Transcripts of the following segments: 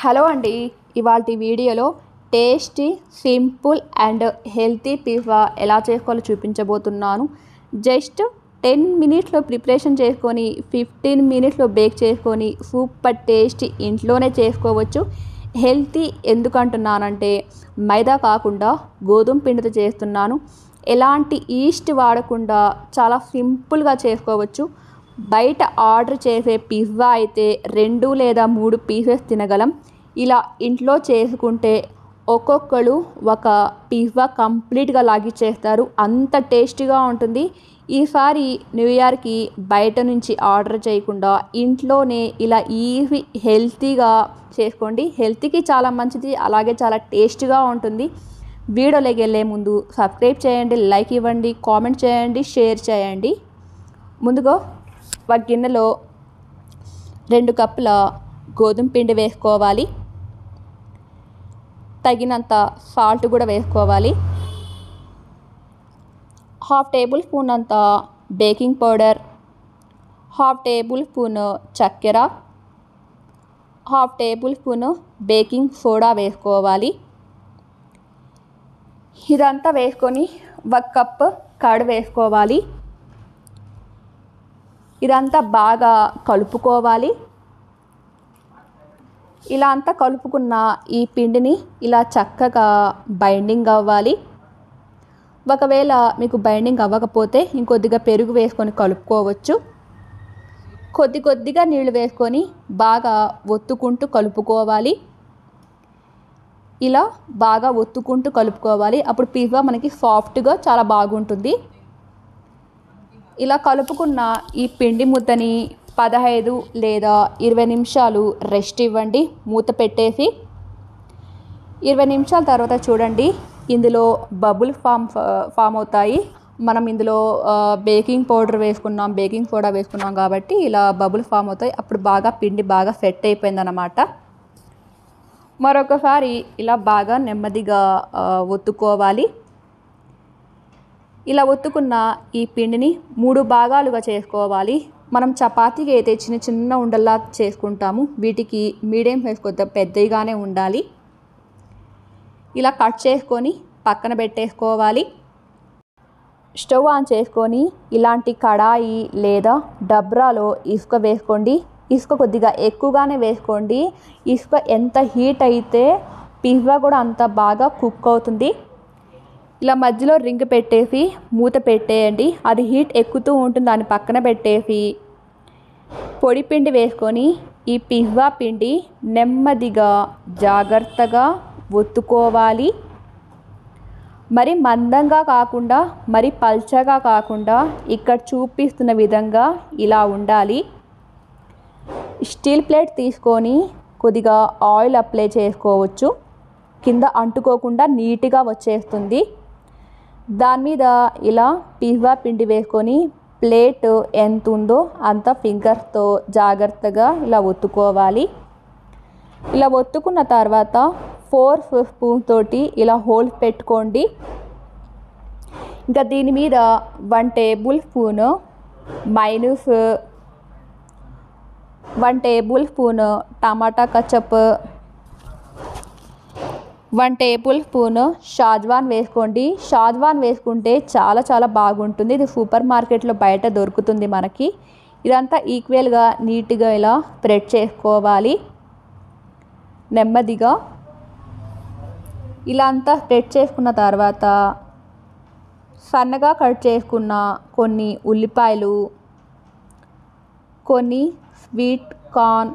Hello అండి. ఇవాల్టి వీడియోలో tasty, simple and healthy pizza ఎలా చేసుకోవాలో చూపించబోతున్నాను. జస్ట్ 10 మినిట్స్లో ప్రిపరేషన్ చేసుకొని 15 మినిట్స్లో బేక్ చేసుకొని సూపర్ టేస్టీ ఇంట్లోనే చేసుకోవచ్చు. హెల్తీ ఎందుకంటున్నానంటే మైదా కాకుండా గోధుమ పిండితో చేస్తున్నాను. ఎలాంటి ఈస్ట్ వాడకుండా చాలా సింపుల్గా చేసుకోవచ్చు. బయట ఆర్డర్ చేసే పిజ్జా అయితే 2 లేదా 3 పీసెస్ తినగలం. ఇలా ఇంట్లో చేసుకుంటే ఒక్కొక్కరు ఒక పిజ్జా కంప్లీట్గా లాగిచ్చేస్తారు. అంత టేస్టీగా ఉంటుంది. ఈసారి న్యూ ఇయర్కి బయట నుంచి ఆర్డర్ చేయకుండా ఇంట్లోనే ఇలా ఈజీ హెల్తీగా చేసుకోండి. హెల్త్కి చాలా మంచిది, అలాగే చాలా టేస్టీగా ఉంటుంది. వీడియోలోకి వెళ్ళే ముందు సబ్స్క్రైబ్ చేయండి, లైక్ ఇవ్వండి, కామెంట్ చేయండి, షేర్ చేయండి. ముందుగా ఒక గిన్నెలో 2 కప్పుల గోధుమ పిండి వేసుకోవాలి. తగినంత సాల్ట్ కూడా వేసుకోవాలి. 1/2 టేబుల్ స్పూన్ అంత బేకింగ్ పౌడర్, 1/2 టేబుల్ స్పూన్ చక్కెర, 1/2 టేబుల్ స్పూన్ బేకింగ్ సోడా వేసుకోవాలి. ఇదంతా వేసుకొని 1 కప్ కర్డ్ వేసుకోవాలి. ఇదంతా బాగా కలుపుకోవాలి. ఇలా అంతా కలుపుకున్న ఈ పిండిని ఇలా చక్కగా బైండింగ్ అవ్వాలి. ఒకవేళ మీకు బైండింగ్ అవ్వకపోతే ఇంకొద్దిగా పెరుగు వేసుకొని కలుపుకోవచ్చు. కొద్దిగా నీళ్లు వేసుకొని బాగా ఒత్తుకుంటూ కలుపుకోవాలి. ఇలా బాగా ఒత్తుకుంటూ కలుపుకోవాలి. అప్పుడు పిజ్జా మనకి సాఫ్ట్గా చాలా బాగుంటుంది. ఇలా కలుపుకున్న ఈ పిండి ముద్దని 15 లేదా 20 నిమిషాలు రెస్ట్ ఇవ్వండి మూత పెట్టేసి. 20 నిమిషాల తర్వాత చూడండి, ఇందులో బబుల్ ఫామ్ అవుతాయి. మనం ఇందులో బేకింగ్ పౌడర్ వేసుకున్నాం, బేకింగ్ సోడా వేసుకున్నాం కాబట్టి ఇలా బబుల్ ఫామ్ అవుతాయి. అప్పుడు బాగా పిండి బాగా సెట్ అయిపోయిందన్నమాట. మరొకసారి ఇలా బాగా నెమ్మదిగా ఒత్తుకోవాలి. ఇలా ఒత్తుకున్న ఈ పిండిని 3 భాగాలుగా చేసుకోవాలి. మనం చపాతీకి అయితే చిన్న ఉండల్లా చేసుకుంటాము. వీటికి మీడియం సైజ్ కొద్దిగా పెద్దగానే ఉండాలి. ఇలా కట్ చేసుకొని పక్కన పెట్టేసుకోవాలి. స్టవ్ ఆన్ చేసుకొని ఇలాంటి కడాయి లేదా డబ్రాలో ఇసుక వేసుకోండి. ఇసుక కొద్దిగా ఎక్కువగానే వేసుకోండి. ఇసుక ఎంత హీట్ అయితే పిజ్జా కూడా అంత బాగా కుక్ అవుతుంది. ఇలా మధ్యలో రింగ్ పెట్టేసి మూత పెట్టేయండి. అది హీట్ ఎక్కుతూ ఉంటుంది. దాన్ని పక్కన పెట్టేసి పొడి పిండి వేసుకొని ఈ పిజ్జా పిండి నెమ్మదిగా జాగ్రత్తగా ఒత్తుకోవాలి. మరి మందంగా కాకుండా మరి పల్చగా కాకుండా ఇక్కడ చూపిస్తున్న విధంగా ఇలా ఉండాలి. స్టీల్ ప్లేట్ తీసుకొని కొద్దిగా ఆయిల్ అప్లై చేసుకోవచ్చు. కింద అంటుకోకుండా నీట్గా వచ్చేస్తుంది. దాని మీద ఇలా పిజ్జా పిండి వేసుకొని ప్లేట్ ఎంత ఉందో అంత ఫింగర్స్తో జాగ్రత్తగా ఇలా ఒత్తుకోవాలి. ఇలా ఒత్తుకున్న తర్వాత 4 స్పూన్ తోటి ఇలా హోల్స్ పెట్టుకోండి. ఇంకా దీని మీద 1 tablespoon minus, 1 tablespoon tomato ketchup, 1 tablespoon Schezwan వేసుకోండి. షాజ్వాన్ వేసుకుంటే చాలా బాగుంటుంది. ఇది సూపర్ మార్కెట్లో బయట దొరుకుతుంది మనకి. ఇదంతా ఈక్వల్గా నీట్గా ఇలా స్ప్రెడ్ చేసుకోవాలి. నెమ్మదిగా ఇలా అంతా స్ప్రెడ్ చేసుకున్న తర్వాత సన్నగా కట్ చేసుకున్న కొన్ని ఉల్లిపాయలు, కొన్ని స్వీట్ కార్న్,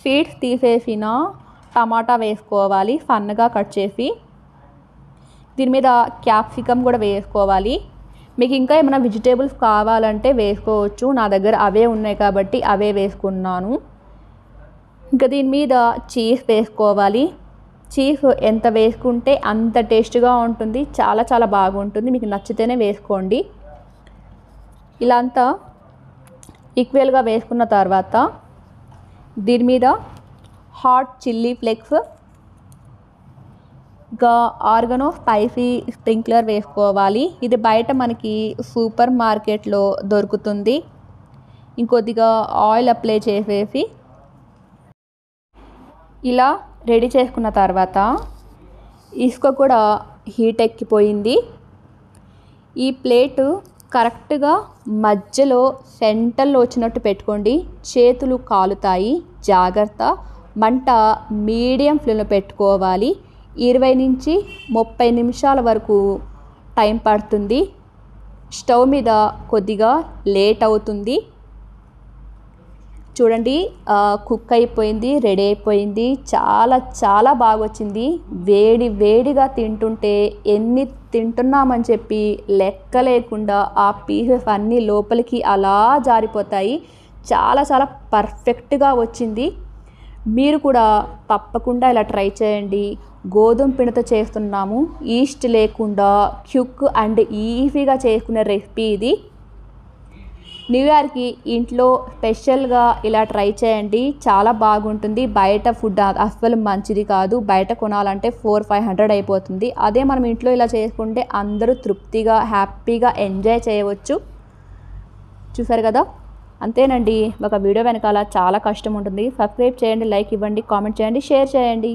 సీడ్స్ తీసేసిన టమాటా వేసుకోవాలి సన్నగా కట్ చేసి. దీని మీద క్యాప్సికమ్ కూడా వేసుకోవాలి. మీకు ఇంకా ఏమైనా వెజిటేబుల్స్ కావాలంటే వేసుకోవచ్చు. నా దగ్గర అవే ఉన్నాయి కాబట్టి అవే వేసుకున్నాను. ఇంకా దీని మీద చీజ్ వేసుకోవాలి. చీజ్ ఎంత వేసుకుంటే అంత టేస్ట్గా ఉంటుంది. చాలా బాగుంటుంది. మీకు నచ్చితేనే వేసుకోండి. ఇలా అంతా ఈక్వల్గా వేసుకున్న తర్వాత దీని మీద హాట్ చిల్లీ ఫ్లేక్స్, ఇంకా ఆర్గానో స్పైసీ స్ప్రింక్లర్ వేసుకోవాలి. ఇది బయట మనకి సూపర్ మార్కెట్లో దొరుకుతుంది. ఇంకొద్దిగా ఆయిల్ అప్లై చేసేసి ఇలా రెడీ చేసుకున్న తర్వాత ఇసుక కూడా హీట్ ఎక్కిపోయింది. ఈ ప్లేటు కరెక్ట్గా మధ్యలో సెంటర్లో వచ్చినట్టు పెట్టుకోండి. చేతులు కాలుతాయి, జాగ్రత్త. మంట మీడియం ఫ్లేమ్లో పెట్టుకోవాలి. 20 నుంచి 30 నిమిషాల వరకు టైం పడుతుంది. స్టవ్ మీద కొద్దిగా లేట్ అవుతుంది. చూడండి, కుక్ అయిపోయింది, రెడీ అయిపోయింది. చాలా చాలా బాగా వచ్చింది. వేడి వేడిగా తింటుంటే ఎన్ని తింటున్నామని చెప్పి లెక్క లేకుండా ఆ పీసెస్ అన్నీ లోపలికి అలా జారిపోతాయి. చాలా చాలా పర్ఫెక్ట్గా వచ్చింది. మీరు కూడా తప్పకుండా ఇలా ట్రై చేయండి. గోధుమ పిండితో చేస్తున్నాము, ఈస్ట్ లేకుండా క్విక్ అండ్ ఈజీగా చేసుకునే రెసిపీ ఇది. న్యూ ఇయర్కి ఇంట్లో స్పెషల్గా ఇలా ట్రై చేయండి, చాలా బాగుంటుంది. బయట ఫుడ్ అస్సలు మంచిది కాదు. బయట కొనాలంటే 400-500 అయిపోతుంది. అదే మనం ఇంట్లో ఇలా చేసుకుంటే అందరూ తృప్తిగా హ్యాపీగా ఎంజాయ్ చేయవచ్చు. చూసారు కదా, అంతేనండి. ఒక వీడియో వెనకాల చాలా కష్టం ఉంటుంది. సబ్స్క్రైబ్ చేయండి, లైక్ ఇవ్వండి, కామెంట్ చేయండి, షేర్ చేయండి.